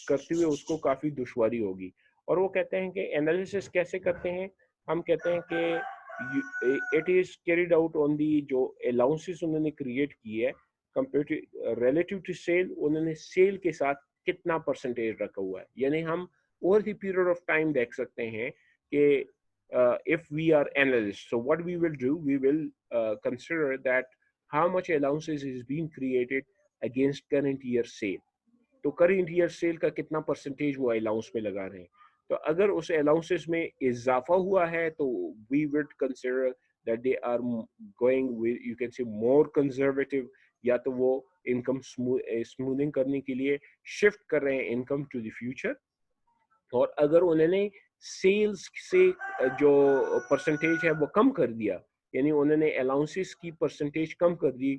करते हुए उसको काफ़ी दुश्वारी होगी। और वो कहते हैं कि एनालिसिस कैसे करते हैं? हम कहते हैं कि it is carried out on the जो अलाउंसेस उन्होंने क्रिएट की है कंपेयर रिलेटिव टू सेल, उन्होंने सेल के साथ कितना परसेंटेज रखा हुआ है। यानी हम over the period of time देख सकते हैं कि if we are analysts, so what we will do, we will consider that how much allowances is being created against current year sale. तो करंट ईयर सेल का कितना percentage वो allowance में लगा रहे हैं। तो अगर उस अलाउंसेस में इजाफा हुआ है तो we would consider that they are going with, you can say, more conservative, या तो वो इनकम स्मूथिंग करने के लिए शिफ्ट कर रहे हैं इनकम टू द फ्यूचर। और अगर उन्होंने सेल्स से जो परसेंटेज है वो कम कर दिया, यानी उन्होंने अलाउंसेस की परसेंटेज कम कर दी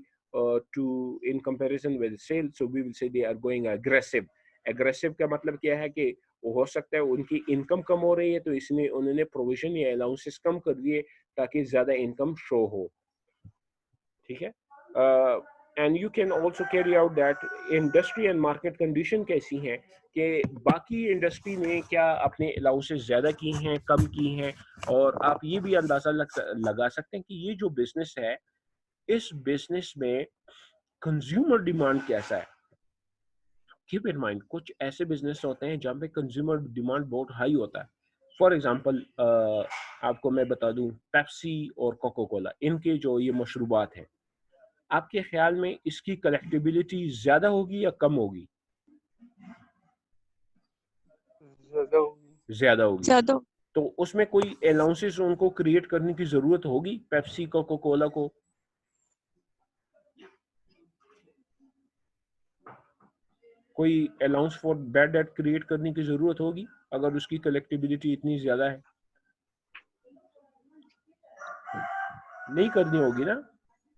to in comparison with sales, so we will say they are going aggressive. Aggressive का मतलब क्या है कि वो हो सकता है उनकी इनकम कम हो रही है तो इसमें उन्होंने प्रोविजन या अलाउंसेस कम कर दिए ताकि ज्यादा इनकम शो हो। ठीक है, and you can also carry out that industry and market condition कैसी हैं, कि बाकी इंडस्ट्री ने क्या अपने अलाउंसेस ज़्यादा की हैं, कम की हैं, और आप ये भी अंदाज़ा लगा सकते हैं कि ये जो बिजनेस है, इस बिजनेस में कंज्यूमर डिमांड कैसा है। कीप इन माइंड, कुछ ऐसे बिजनेस होते हैं जहाँ पे कंज्यूमर डिमांड बहुत हाई होता है। फॉर एग्जांपल आपको मैं बता दूं, पेप्सी और कोका कोला, इनके जो ये मशरूबात हैं, आपके ख्याल में इसकी कलेक्टिबिलिटी ज़्यादा होगी या कम होगी? ज्यादा होगी। ज्यादा। तो उसमें कोई अलाउंसेस उनको क्रिएट करने की जरूरत होगी पेप्सी कोका कोला को? कोई allowance for bad debt create करने की जरूरत होगी अगर उसकी कलेक्टिबिलिटी इतनी ज्यादा है? नहीं करनी होगी ना,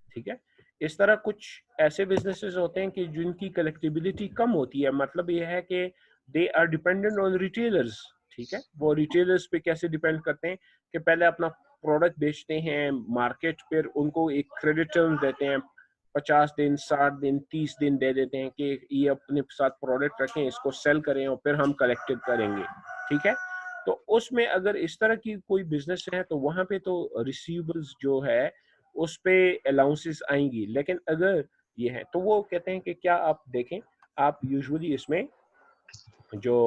ठीक है। इस तरह कुछ ऐसे बिजनेसेस होते हैं कि जिनकी कलेक्टिबिलिटी कम होती है, मतलब ये है कि they are dependent on retailers, ठीक है। वो रिटेलर्स पे कैसे डिपेंड करते हैं कि पहले अपना प्रोडक्ट बेचते हैं मार्केट पर, उनको एक क्रेडिट टर्म देते हैं, 50 दिन 60 दिन 30 दिन दे देते हैं कि ये अपने साथ प्रोडक्ट रखें, इसको सेल करें और फिर हम कलेक्टेड करेंगे, ठीक है। तो उसमें अगर इस तरह की कोई बिजनेस है तो वहां पे तो रिसीवेबल्स जो है उस पे अलाउंसेस आएंगी। लेकिन अगर ये है तो वो कहते हैं कि क्या आप देखें, आप यूजुअली इसमें जो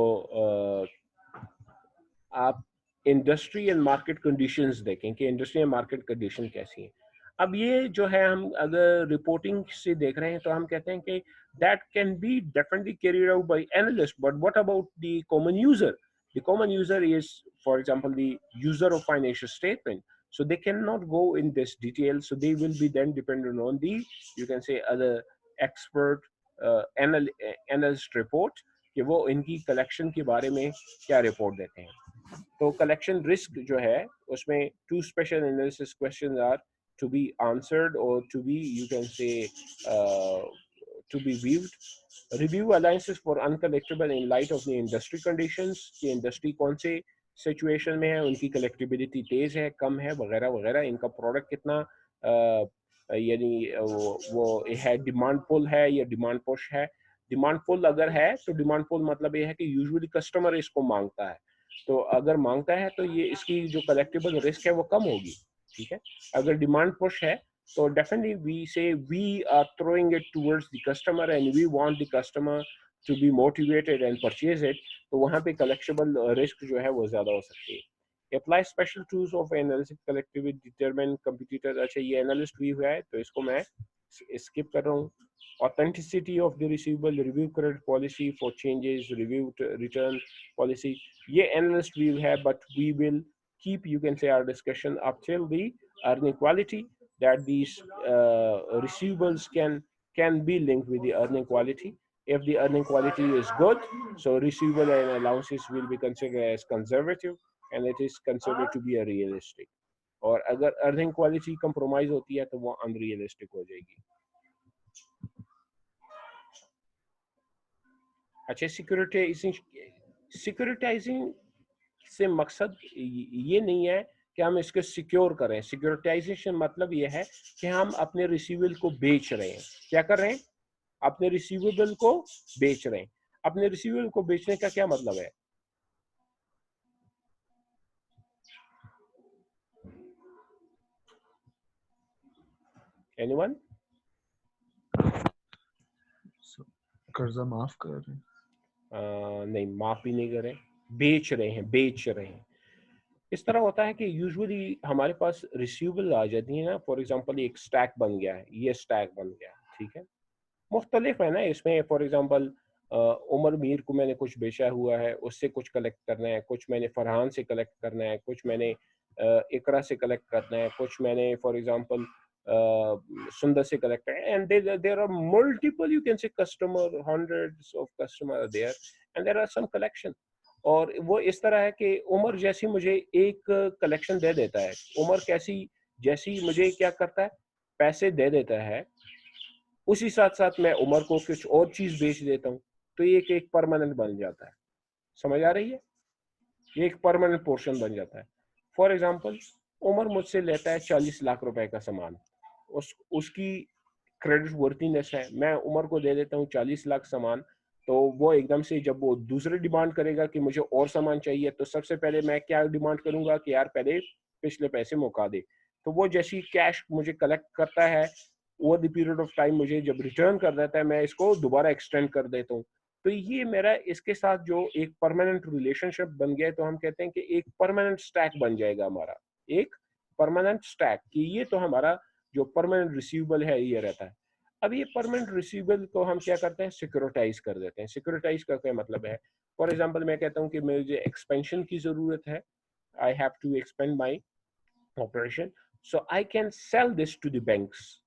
आप इंडस्ट्री एंड मार्केट कंडीशंस देखें कि इंडस्ट्री एंड मार्केट कंडीशन कैसी है। अब ये जो है हम अगर रिपोर्टिंग से देख रहे हैं तो हम कहते हैं कि that can be definitely carried out by analyst, but what about the common user? The common user is, for example, the user of financial statement. So they cannot go in this detail. So they will be then dependent on the, you can say, other expert analyst report कि वो इनकी collection के बारे में क्या report देते हैं। तो कलेक्शन रिस्क जो है उसमें 2 special analysis questions are to be answered or to be, you can say, to be viewed. Review alliances for uncollectible in light of the industry conditions कि इंडस्ट्री कौन से सिचुएशन में है, उनकी कलेक्टिबिलिटी तेज है कम है वगैरह वगैरह, इनका प्रोडक्ट कितना यानी वो है डिमांड पुल है या डिमांड पुश है। डिमांड पुल अगर है तो डिमांड पुल मतलब ये है कि यूजुअली कस्टमर इसको मांगता है, तो अगर मांगता है तो ये इसकी जो कलेक्टिबल रिस्क है वो कम होगी, ठीक है। अगर डिमांड पुश है so definitely we say we are throwing it towards the customer and we want the customer to be motivated and purchase it, तो वहाँ पे collectible risk जो है वो ज़्यादा हो सकती है। Apply special tools of analysis collectively determine competitor। अच्छा ये analyst view है तो इसको मैं skip कर रहा हूँ। Authenticity of the receivable, review credit policy for changes, review return policy, ये analyst view है, but we will keep, you can say, our discussion up till the earning quality, that these receivables can be linked with the earning quality. If the earning quality is good, so receivable and allowances will be considered as conservative and it is considered to be a realistic. और अगर earning quality compromise होती है तो वो unrealistic हो जाएगी। अच्छा, सिक्योरिटाइजिंग से मकसद ये नहीं है कि हम इसको सिक्योर करें। सिक्योरिटाइजेशन मतलब ये है कि हम अपने रिसीवेबल को बेच रहे हैं। क्या कर रहे हैं? अपने रिसीवेबल को बेच रहे हैं। अपने रिसीवेबल को बेचने का क्या मतलब है? एनीवन? कर्जा माफ कर रहे हैं? नहीं, माफ भी नहीं कर रहे, बेच रहे हैं, बेच रहे हैं। इस तरह होता है कि यूजुअली हमारे पास रिसीवेबल आ जाती है ना, फॉर एग्जांपल एक स्टैक बन गया है, ये स्टैक बन गया, ठीक है। मुख्तलिफ है ना इसमें, फॉर एग्जांपल उमर मीर को मैंने कुछ बेचा हुआ है, उससे कुछ कलेक्ट करना है, कुछ मैंने फरहान से कलेक्ट करना है, कुछ मैंने इकरा से कलेक्ट करना है, कुछ मैंने फॉर एग्जांपल सुंदर से कलेक्ट करना है, and there are multiple, you can say customer, hundreds of customer are there and there are some collection. और वो इस तरह है कि उमर जैसी मुझे एक कलेक्शन दे देता है, उमर कैसी जैसी मुझे क्या करता है, पैसे दे देता है, उसी साथ साथ मैं उमर को कुछ और चीज बेच देता हूँ, तो ये एक परमानेंट बन जाता है। समझ आ रही है? ये एक परमानेंट पोर्शन बन जाता है। फॉर एग्जांपल उमर मुझसे लेता है 40 लाख रुपए का सामान, उसकी क्रेडिट वर्थीनेस है, मैं उमर को दे देता हूँ 40 लाख सामान, तो वो एकदम से जब वो दूसरे डिमांड करेगा कि मुझे और सामान चाहिए, तो सबसे पहले मैं क्या डिमांड करूंगा कि यार पहले पिछले पैसे मुका दे। तो वो जैसी कैश मुझे कलेक्ट करता है, over the period of time मुझे जब रिटर्न कर देता है, मैं इसको दोबारा एक्सटेंड कर देता हूँ। तो ये मेरा इसके साथ जो एक परमानेंट रिलेशनशिप बन गया है, तो हम कहते हैं कि एक परमानेंट स्टैक बन जाएगा हमारा, एक परमानेंट स्टैक, कि ये तो हमारा जो परमानेंट रिसीवेबल है ये रहता है। अब ये परमानेंट रिसीवेबल को हम क्या करते हैं, सिक्योरिटाइज कर देते हैं। सिक्योरिटाइज का क्या मतलब है, फॉर एग्जांपल मैं कहता हूँ कि मुझे एक्सपेंशन की जरूरत है, I have to expand my operation, so I can sell this to the banks.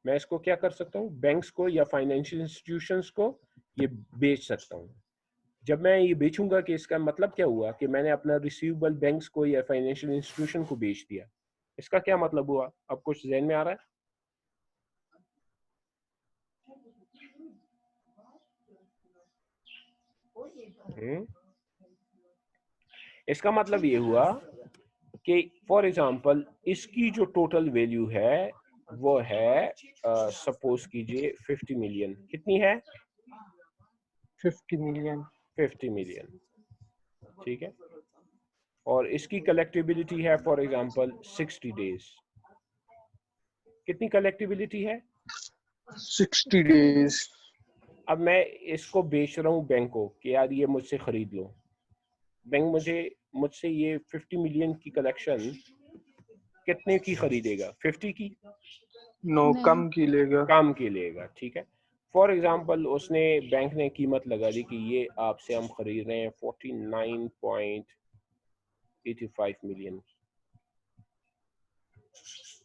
मैं इसको क्या कर सकता हूँ, बैंक्स को या फाइनेंशियल इंस्टीट्यूशंस को ये बेच सकता हूँ। जब मैं ये बेचूंगा कि इसका मतलब क्या हुआ कि मैंने अपना रिसीवेबल बैंक्स को या फाइनेंशियल इंस्टीट्यूशन को बेच दिया। इसका क्या मतलब हुआ, अब कुछ ज़हन में आ रहा है? इसका मतलब ये हुआ कि फॉर एग्जांपल इसकी जो टोटल वैल्यू है वो है सपोज कीजिए 50 मिलियन। कितनी है? 50 मिलियन। 50 मिलियन, ठीक है। और इसकी कलेक्टिबिलिटी है फॉर एग्जांपल 60 डेज। कितनी कलेक्टिबिलिटी है? 60 डेज। अब मैं इसको बेच रहा हूँ बैंक को कि यार ये मुझसे खरीद लो। बैंक मुझसे ये 50 मिलियन की कलेक्शन कितने की खरीदेगा? 50 की? नो, नहीं। कम की लेगा। काम की लेगा, ठीक है। फॉर एग्जांपल उसने बैंक ने कीमत लगा दी कि ये आपसे हम खरीद रहे हैं 49.85 मिलियन,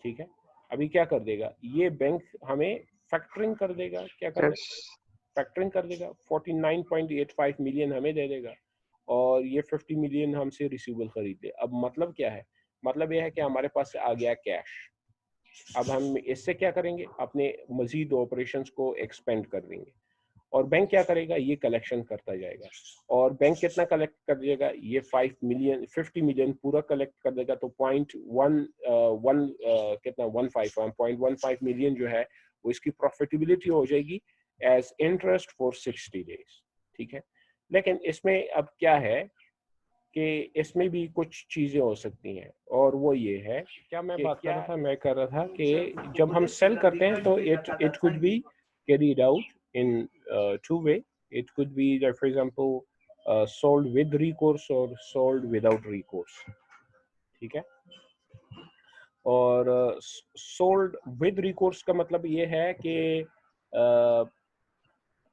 ठीक है। अभी क्या कर देगा ये बैंक, हमें फैक्टरिंग कर देगा। क्या कर यस। देगा? फैक्टरिंग कर देगा, 49.85 मिलियन हमें दे देगा और ये 50 मिलियन हमसे रिसीवेबल खरीद ले। अब मतलब क्या है? मतलब यह है कि हमारे पास आ गया कैश। अब हम इससे क्या करेंगे, अपने मजीद ऑपरेशंस को एक्सपेंड कर देंगे और बैंक क्या करेगा, ये कलेक्शन करता जाएगा। और बैंक कितना कलेक्ट कर देगा? ये 5 मिलियन 50 मिलियन पूरा कलेक्ट कर देगा। तो कितना 0.15 मिलियन जो है वो इसकी प्रॉफिटेबिलिटी हो जाएगी एज इंटरेस्ट फॉर 60 डेज, ठीक है। लेकिन इसमें अब क्या है कि इसमें भी कुछ चीजें हो सकती हैं और वो ये है, क्या मैं बात कर रहा था, मैं कर रहा था कि जब हम सेल करते हैं तो it could be carried out in two way. It could be that, for example, sold with recourse or sold without recourse, ठीक है। और sold with recourse का मतलब ये है कि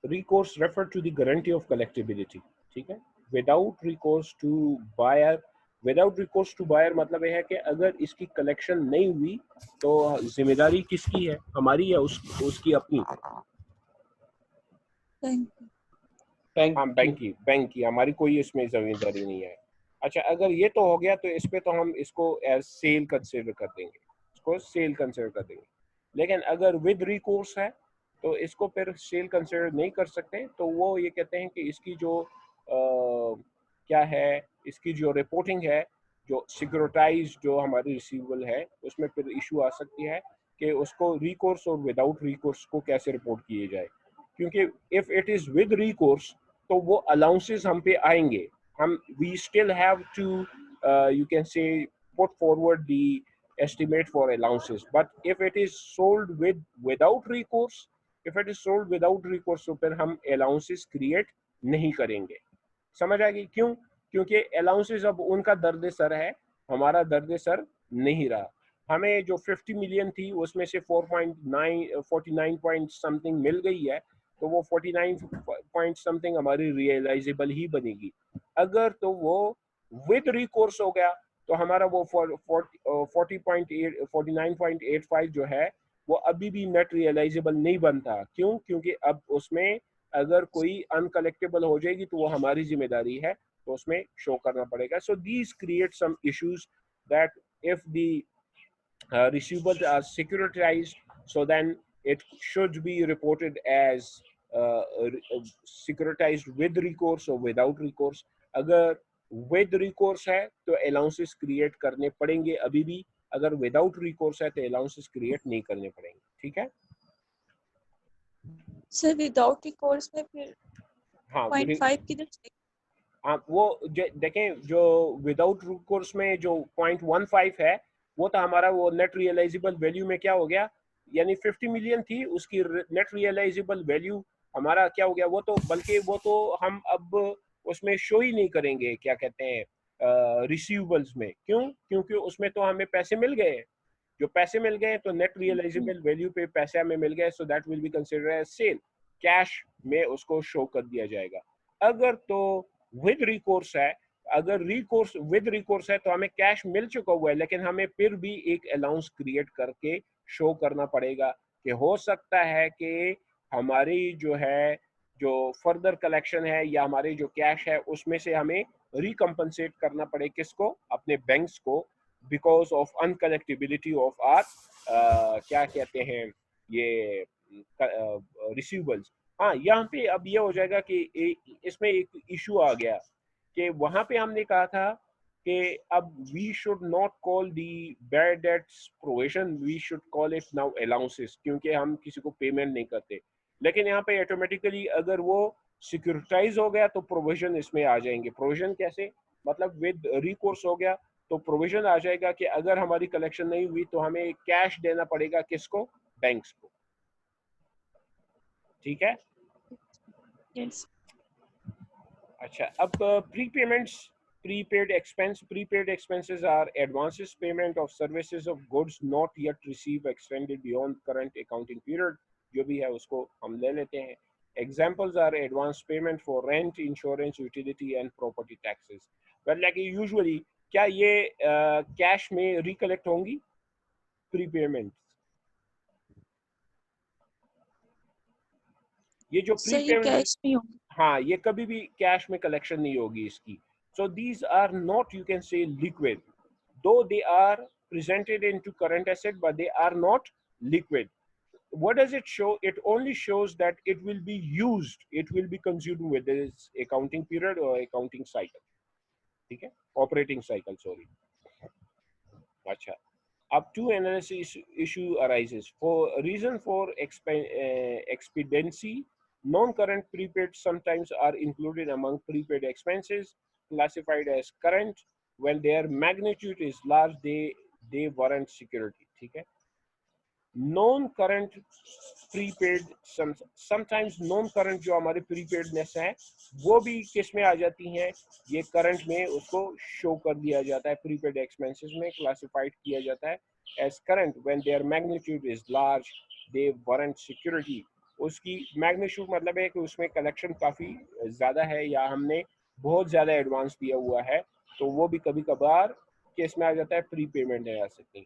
recourse refer to the guarantee of collectibility, ठीक है। Without recourse to buyer, without recourse to buyer मतलब यह है कि अगर इसकी कलेक्शन नहीं हुई तो जिम्मेदारी किसकी है, हमारी या उसकी अपनी? हाँ, बैंक की, हमारी कोई इसमें जिम्मेदारी नहीं है। अच्छा, अगर ये तो हो गया तो इस पे तो हम इसको एज सेल कंसिडर कर देंगे, इसको सेल कंसिडर कर देंगे। लेकिन अगर विद रिकोर्स है तो इसको फिर सेल कंसिडर नहीं कर सकते। तो वो ये कहते हैं कि इसकी जो क्या है, इसकी जो रिपोर्टिंग है, जो सिक्योरिटाइज जो हमारी रिसीवेबल है उसमें फिर इशू आ सकती है कि उसको रिकोर्स और विदाउट रिकोर्स को कैसे रिपोर्ट किए जाए। क्योंकि if it is with recourse तो वो अलाउंसेस हम पे आएंगे, हम we still have to you can say put forward the estimate for allowances. But if it is sold without recourse, if it is sold without recourse तो फिर हम allowances create नहीं करेंगे। समझ आ गई क्यों? क्योंकि allowances अब उनका दर्द सर है, हमारा दर्द सर नहीं रहा। हमें जो 50 मिलियन थी उसमें से 49 पॉइंट समथिंग मिल गई है, तो वो 49 पॉइंट समथिंग हमारी रियलाइजेबल ही बनेगी। अगर तो वो विद रिकोर्स हो गया तो हमारा वो 49.85 जो है वो अभी भी नेट रियलाइजेबल नहीं बनता। क्यों? क्योंकि अब उसमें अगर कोई अनकलेक्टेबल हो जाएगी तो वो हमारी जिम्मेदारी है, तो उसमें शो करना पड़ेगा। So these create some issues that if the receivables are securitized, so then it should be reported as securitized with recourse or without recourse. अगर with recourse है तो allowances create करने पड़ेंगे अभी भी, अगर without recourse है तो allowances create नहीं करने पड़ेंगे, ठीक है। सर विदाउट रिकोर्स में फिर हाँ 0.5 किधर से? आप वो देखें, जो विदाउट रिकोर्स में जो 0.15 है वो तो हमारा वो नेट रियलाइजेबल वैल्यू में क्या हो गया, यानी 50 मिलियन थी उसकी नेट रियलाइजेबल वैल्यू हमारा क्या हो गया, वो तो बल्कि वो तो हम अब उसमें शो ही नहीं करेंगे, क्या कहते हैं रिसीवेबल्स में। क्यों? क्योंकि उसमें तो हमें पैसे मिल गए, जो पैसे मिल गए तो नेट रियलाइजेबल वैल्यू पे पैसे हमें मिल गए, so that will be considered as sale. Cash में उसको शो कर दिया जाएगा। अगर तो विद रिकोर्स है, अगर रिकोर्स विद रिकोर्स है तो हमें कैश मिल चुका हुआ है, लेकिन हमें फिर भी एक अलाउंस क्रिएट करके शो करना पड़ेगा कि हो सकता है कि हमारी जो है जो फर्दर कलेक्शन है या हमारे जो कैश है उसमें से हमें रिकम्पनसेट करना पड़े, किसको? अपने बैंक्स को, बिकॉज ऑफ अनकलेक्टिबिलिटी ऑफ आर क्या कहते हैं ये रिसीवेबल्स। हाँ, यहाँ पे अब ये हो जाएगा कि इसमें एक इशू आ गया कि वहां पे हमने कहा था कि अब we should not call the bad debts provision, we should call it now allowances, क्योंकि हम किसी को पेमेंट नहीं करते। लेकिन यहाँ पे ऑटोमेटिकली अगर वो सिक्योरिटाइज हो गया तो प्रोविजन इसमें आ जाएंगे। प्रोविजन कैसे? मतलब विद रिकोर्स हो गया तो प्रोविजन आ जाएगा कि अगर हमारी कलेक्शन नहीं हुई तो हमें कैश देना पड़ेगा, किसको? बैंक्स को। ठीक है? Yes. अच्छा, अब प्रीपेमेंट्स, prepaid expense. Prepaid expenses are advances payment of services of goods not yet received extended beyond current accounting period. जो भी है उसको हम ले लेते हैं। Examples are advance payment for rent, insurance, utility and property taxes. Well, like usually क्या ये कैश में रिकलेक्ट होंगी प्रीपेमेंट? ये जो So ये प्रीपेमेंट, कैश में होगा। हाँ, ये कभी भी कैश में कलेक्शन नहीं होगी इसकी। So these are not, you can say, liquid, though they are presented into current asset, but they are not liquid. What does it show? It only shows that it will be used, it will be consumed with this accounting period or accounting cycle. ठीक है, operating cycle, sorry. अच्छा, up to analysis issue arises for reason for expediency. Non-current prepaid sometimes are included among prepaid expenses classified as current when their magnitude is large, they warrant security. ठीक है, non current prepaid, sometimes non current जो हमारे preparedness है वो भी किस में आ जाती हैं? ये करंट में उसको शो कर दिया जाता है, प्रीपेड एक्सपेंसेस में क्लासिफाइड किया जाता है as current when their magnitude is large, they warrant security. उसकी मैग्नीट्यूड मतलब है कि उसमें कलेक्शन काफ़ी ज़्यादा है या हमने बहुत ज़्यादा एडवांस दिया हुआ है, तो वो भी कभी कभार केस में आ जाता है, प्री पेमेंट है आ सकती है।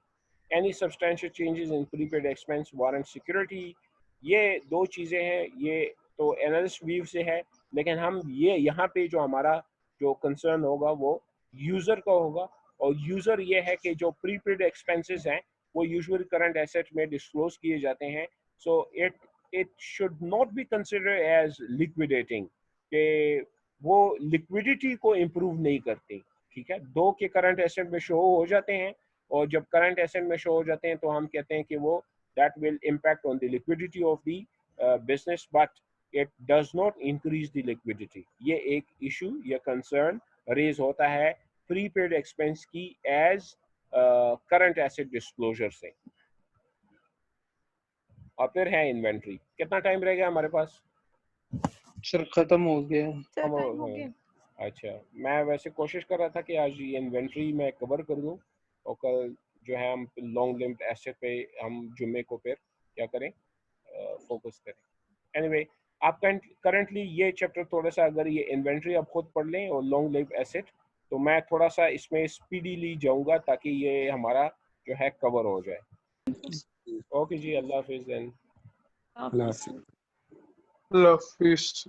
Any substantial changes in prepaid expense warrant security. ये दो चीज़ें हैं, ये तो एनालिस्ट व्यू से है, लेकिन हम ये यहाँ पे जो हमारा जो कंसर्न होगा वो यूज़र का होगा, और यूज़र ये है कि जो प्रीपेड एक्सपेंसेस हैं वो यूजुअली करंट एसेट में डिस्क्लोज किए जाते हैं। So it should not be considered as liquidating, कि वो लिक्विडिटी को इम्प्रूव नहीं करते। ठीक है, दो के करंट एसेट में शो हो जाते हैं, और जब करंट एसेट में शो हो जाते हैं तो हम कहते हैं कि वो that will impact on the liquidity of the business, but it does not increase the liquidity. ये एक इशू या कंसर्न रेज होता है प्रीपेड एक्सपेंस की एज करंट एसेट डिस्क्लोजर से। और फिर है इन्वेंट्री। कितना टाइम रहेगा हमारे पास? सर खत्म हो गया। सर टाइम हो गया। अच्छा, मैं वैसे कोशिश कर रहा था कि आज ये इन्वेंट्री मैं कवर कर दूं, और कल जो है हम लॉन्ग लिव्ड एसेट पे हम जुम्मे को फिर क्या करें, फोकस करें। एनीवे, आप करंटली ये चैप्टर थोड़ा सा, अगर ये इन्वेंट्री आप खुद पढ़ लें और लॉन्ग लिव्ड एसेट, तो मैं थोड़ा सा इसमें स्पीडीली जाऊंगा ताकि ये हमारा जो है कवर हो जाए। ओके जी, अल्लाह हाफिज़ देन। आप अल्लाह हाफिज़।